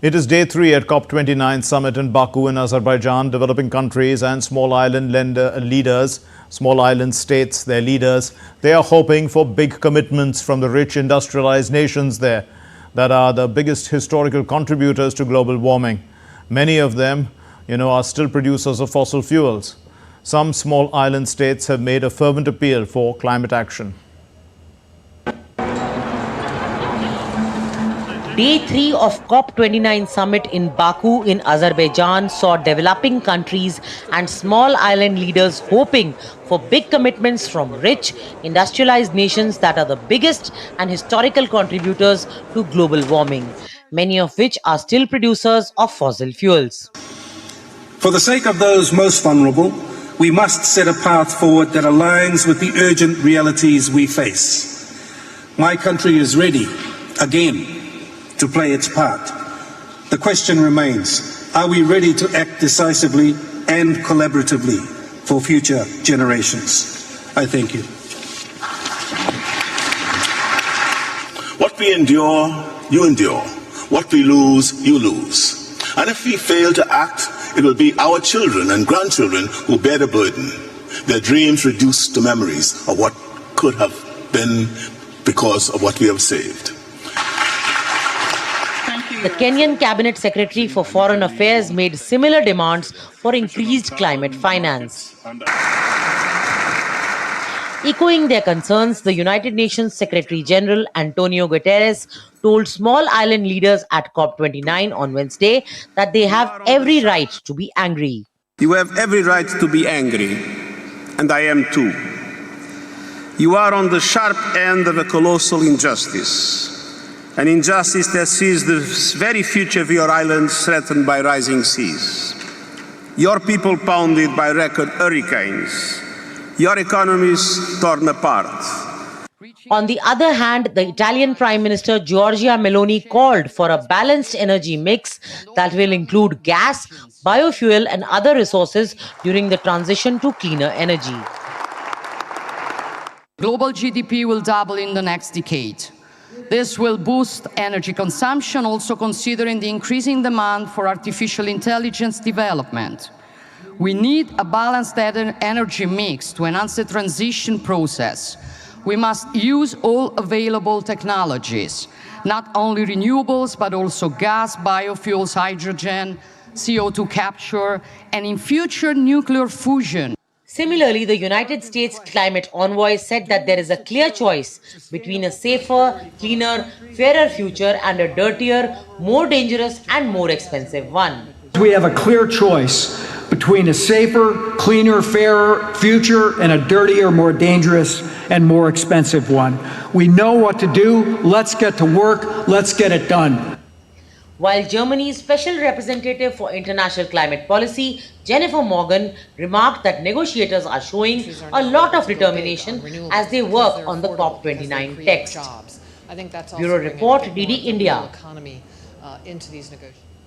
It is day 3 at COP29 summit in Baku in Azerbaijan. Developing countries and small island leaders, small island states, their leaders, they are hoping for big commitments from the rich industrialized nations there that are the biggest historical contributors to global warming. Many of them, are still producers of fossil fuels. Some small island states have made a fervent appeal for climate action. Day 3 of COP29 summit in Baku in Azerbaijan saw developing countries and small island leaders hoping for big commitments from rich, industrialized nations that are the biggest and historical contributors to global warming, many of which are still producers of fossil fuels. For the sake of those most vulnerable, we must set a path forward that aligns with the urgent realities we face. My country is ready, again, to play its part. The question remains, are we ready to act decisively and collaboratively for future generations? I thank you. What we endure, you endure. What we lose, you lose. And if we fail to act, it will be our children and grandchildren who bear the burden, their dreams reduced to memories of what could have been because of what we have saved. The Kenyan Cabinet Secretary for Foreign Affairs made similar demands for increased climate finance. Echoing their concerns, the United Nations Secretary General Antonio Guterres told small island leaders at COP29 on Wednesday that they have every right to be angry. You have every right to be angry, and I am too. You are on the sharp end of a colossal injustice. An injustice that sees the very future of your islands threatened by rising seas. Your people pounded by record hurricanes. Your economies torn apart. On the other hand, the Italian Prime Minister Giorgia Meloni called for a balanced energy mix that will include gas, biofuel and other resources during the transition to cleaner energy. Global GDP will double in the next decade. This will boost energy consumption, also considering the increasing demand for artificial intelligence development. We need a balanced energy mix to enhance the transition process. We must use all available technologies, not only renewables, but also gas, biofuels, hydrogen, CO2 capture, and in future, nuclear fusion. Similarly, the United States climate envoy said that there is a clear choice between a safer, cleaner, fairer future and a dirtier, more dangerous and more expensive one. We have a clear choice between a safer, cleaner, fairer future and a dirtier, more dangerous and more expensive one. We know what to do. Let's get to work. Let's get it done. While Germany's Special Representative for International Climate Policy, Jennifer Morgan, remarked that negotiators are showing a lot of determination as they work on the COP29 text. Bureau Report, DD India.